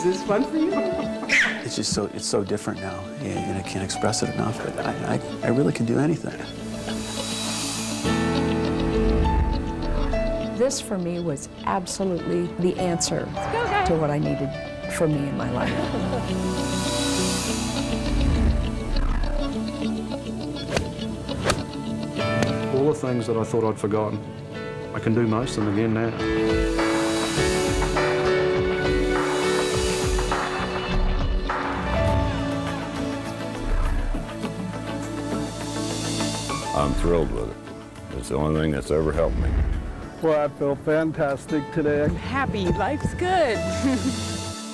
Is this fun for you? It's just it's so different now, and I can't express it enough, but I really can do anything. This, for me, was absolutely the answer to what I needed for me in my life. All the things that I thought I'd forgotten, I can do most of them again now. I'm thrilled with it. It's the only thing that's ever helped me. Well, I feel fantastic today. I'm happy. Life's good.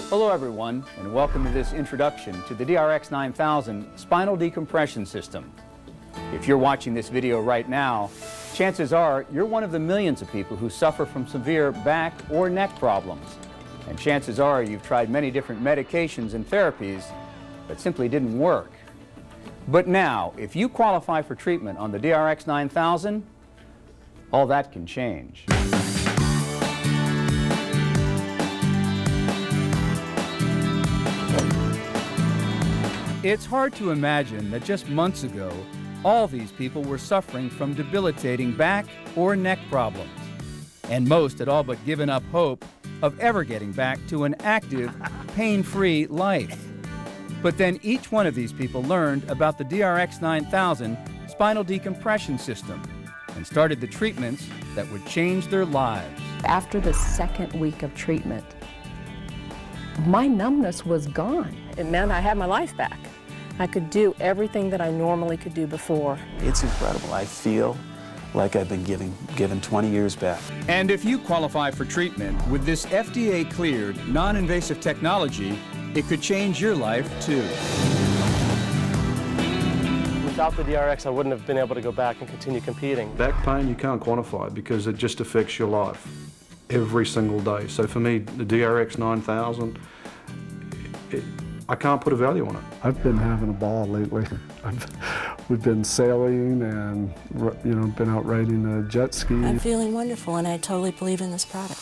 Hello, everyone, and welcome to this introduction to the DRX 9000 spinal decompression system. If you're watching this video right now, chances are you're one of the millions of people who suffer from severe back or neck problems. And chances are you've tried many different medications and therapies that simply didn't work. But now, if you qualify for treatment on the DRX 9000, all that can change. It's hard to imagine that just months ago, all these people were suffering from debilitating back or neck problems. And most had all but given up hope of ever getting back to an active, pain-free life. But then each one of these people learned about the DRX 9000 spinal decompression system and started the treatments that would change their lives. After the second week of treatment, my numbness was gone. It meant I had my life back. I could do everything that I normally could do before. It's incredible. I feel like I've been given 20 years back. And if you qualify for treatment with this FDA-cleared, non-invasive technology, it could change your life, too. Without the DRX, I wouldn't have been able to go back and continue competing. Back pain, you can't quantify because it just affects your life every single day. So for me, the DRX 9000, I can't put a value on it. I've been having a ball lately. We've been sailing and, you know, been out riding a jet ski. I'm feeling wonderful, and I totally believe in this product.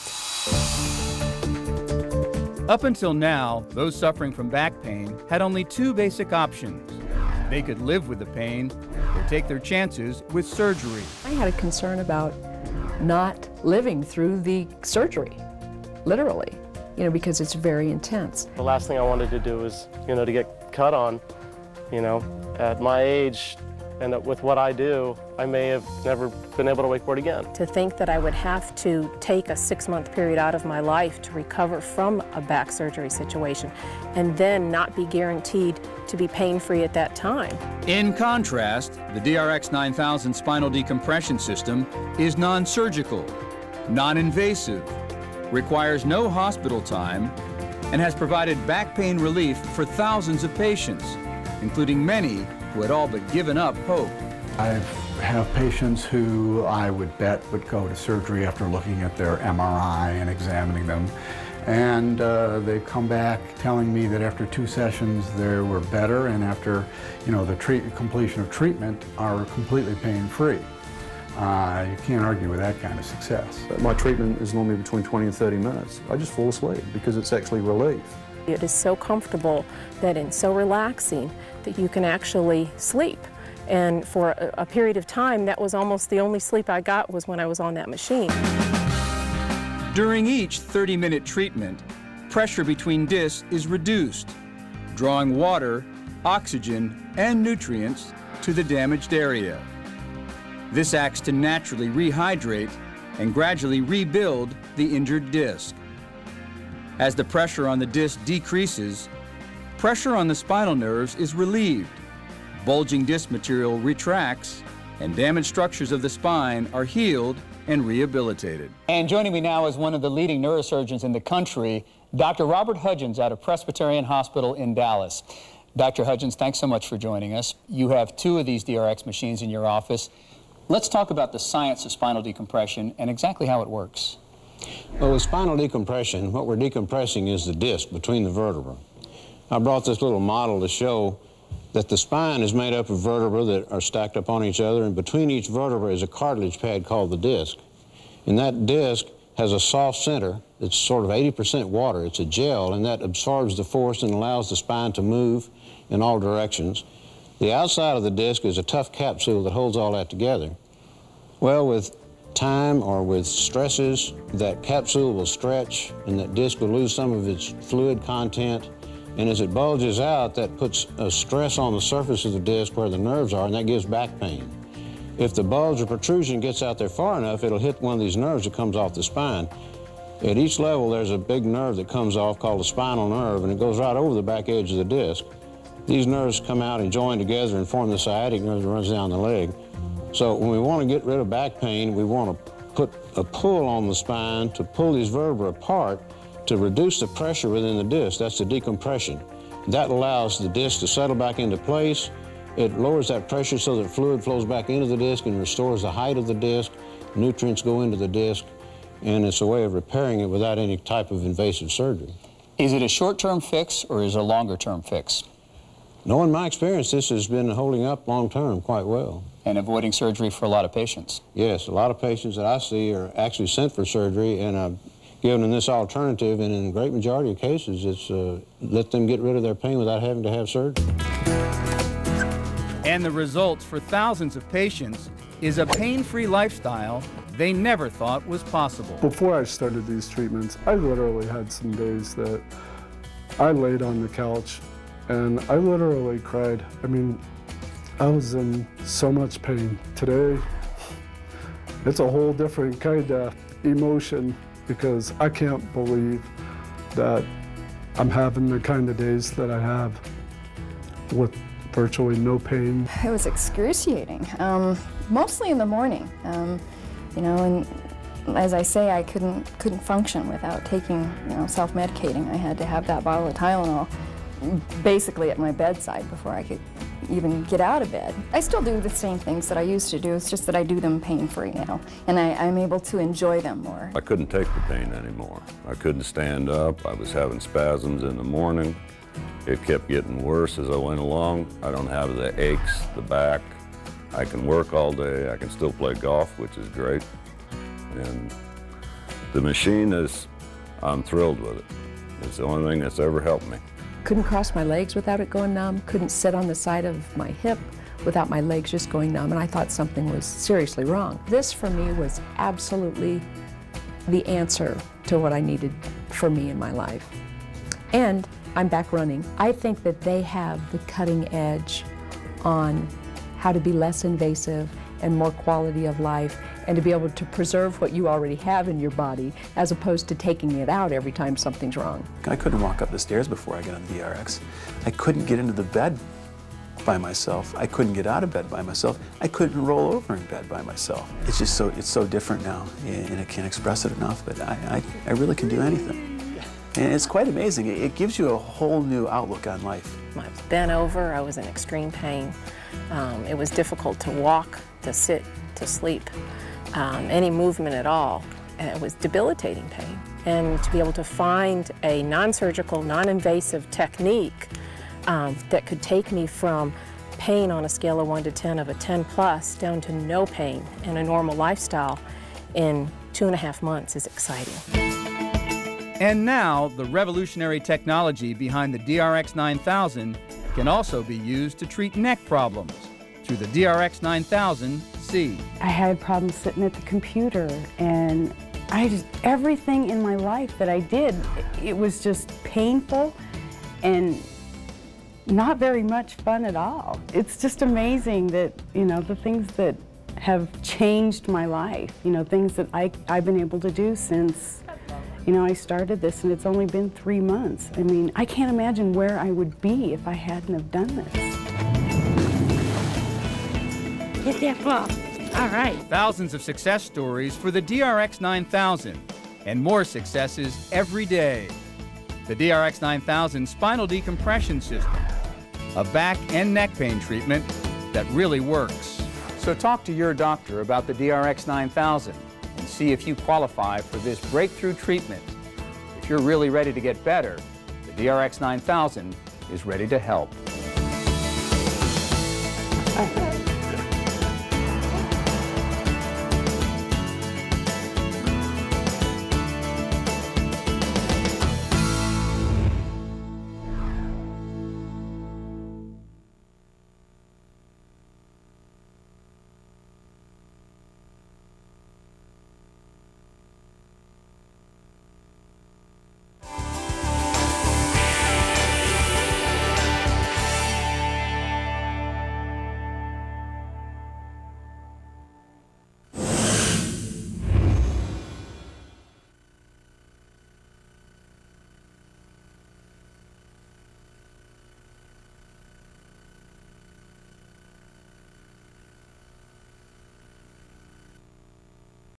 Up until now, those suffering from back pain had only two basic options. They could live with the pain or take their chances with surgery. I had a concern about not living through the surgery, literally, you know, because it's very intense. The last thing I wanted to do was, you know, to get cut on, you know. At my age and with what I do, I may have never been able to wakeboard again. To think that I would have to take a 6-month period out of my life to recover from a back surgery situation and then not be guaranteed to be pain-free at that time. In contrast, the DRX 9000 spinal decompression system is non-surgical, non-invasive, requires no hospital time, and has provided back pain relief for thousands of patients, including many who had all but given up hope. I have patients who I would bet would go to surgery after looking at their MRI and examining them. And they've come back telling me that after 2 sessions they were better, and after, you know, the completion of treatment are completely pain-free. You can't argue with that kind of success. My treatment is normally between 20 and 30 minutes. I just fall asleep because it's actually relief. It is so comfortable and so relaxing that you can actually sleep. And for a period of time, that was almost the only sleep I got was when I was on that machine. During each 30-minute treatment, pressure between discs is reduced, drawing water, oxygen, and nutrients to the damaged area. This acts to naturally rehydrate and gradually rebuild the injured disc. As the pressure on the disc decreases, pressure on the spinal nerves is relieved, bulging disc material retracts, and damaged structures of the spine are healed and rehabilitated. And joining me now is one of the leading neurosurgeons in the country, Dr. Robert Hudgens out of Presbyterian Hospital in Dallas. Dr. Hudgens, thanks so much for joining us. You have 2 of these DRX machines in your office. Let's talk about the science of spinal decompression and exactly how it works. Well, with spinal decompression, what we're decompressing is the disc between the vertebrae. I brought this little model to show that the spine is made up of vertebrae that are stacked up on each other, and between each vertebra is a cartilage pad called the disc. And that disc has a soft center It's sort of 80% water. It's a gel, and that absorbs the force and allows the spine to move in all directions. The outside of the disc is a tough capsule that holds all that together. Well, with time or with stresses, that capsule will stretch and that disc will lose some of its fluid content. And as it bulges out, that puts a stress on the surface of the disc where the nerves are, and that gives back pain. If the bulge or protrusion gets out there far enough, it'll hit one of these nerves that comes off the spine. At each level, there's a big nerve that comes off called the spinal nerve, and it goes right over the back edge of the disc. These nerves come out and join together and form the sciatic nerve that runs down the leg. So when we want to get rid of back pain, we want to put a pull on the spine to pull these vertebrae apart to reduce the pressure within the disc. That's the decompression. That allows the disc to settle back into place. It lowers that pressure so that fluid flows back into the disc and restores the height of the disc. Nutrients go into the disc, and it's a way of repairing it without any type of invasive surgery. Is it a short-term fix or is it a longer-term fix? No, in my experience, this has been holding up long-term quite well. And avoiding surgery for a lot of patients? Yes, a lot of patients that I see are actually sent for surgery, and I've given them this alternative, and in a great majority of cases, it's let them get rid of their pain without having to have surgery. And the results for thousands of patients is a pain-free lifestyle they never thought was possible. Before I started these treatments, I literally had some days that I laid on the couch and I literally cried. I mean, I was in so much pain. Today, it's a whole different kind of emotion because I can't believe that I'm having the kind of days that I have with virtually no pain. It was excruciating, mostly in the morning. You know, and as I say, I couldn't function without taking, self-medicating. I had to have that bottle of Tylenol basically at my bedside before I could even get out of bed. I still do the same things that I used to do, it's just that I do them pain-free now, and I'm able to enjoy them more. I couldn't take the pain anymore. I couldn't stand up. I was having spasms in the morning. It kept getting worse as I went along. I don't have the aches, the back. I can work all day. I can still play golf, which is great. And the machine I'm thrilled with it. It's the only thing that's ever helped me. Couldn't cross my legs without it going numb, couldn't sit on the side of my hip without my legs just going numb, and I thought something was seriously wrong. This for me was absolutely the answer to what I needed for me in my life. And I'm back running. I think that they have the cutting edge on how to be less invasive and more quality of life, and to be able to preserve what you already have in your body as opposed to taking it out every time something's wrong. I couldn't walk up the stairs before I got on the DRX. I couldn't get into the bed by myself. I couldn't get out of bed by myself. I couldn't roll over in bed by myself. It's just so different now, and I can't express it enough, but I really can do anything. And it's quite amazing. It gives you a whole new outlook on life. I was bent over, I was in extreme pain. It was difficult to walk, to sit, to sleep, any movement at all. And it was debilitating pain. And to be able to find a non-surgical, non-invasive technique that could take me from pain on a scale of 1 to 10 of a 10 plus down to no pain in a normal lifestyle in 2.5 months is exciting. And now, the revolutionary technology behind the DRX 9000 can also be used to treat neck problems through the DRX 9000C. I had problems sitting at the computer, and everything in my life that I did, it was just painful and not very much fun at all. It's just amazing that, the things that have changed my life, things that I've been able to do since I started this, and it's only been 3 months. I mean, I can't imagine where I would be if I hadn't have done this. Hit that ball. All right. Thousands of success stories for the DRX 9000, and more successes every day. The DRX 9000 spinal decompression system, a back and neck pain treatment that really works. So talk to your doctor about the DRX 9000. And see if you qualify for this breakthrough treatment. If you're really ready to get better, the DRX 9000 is ready to help.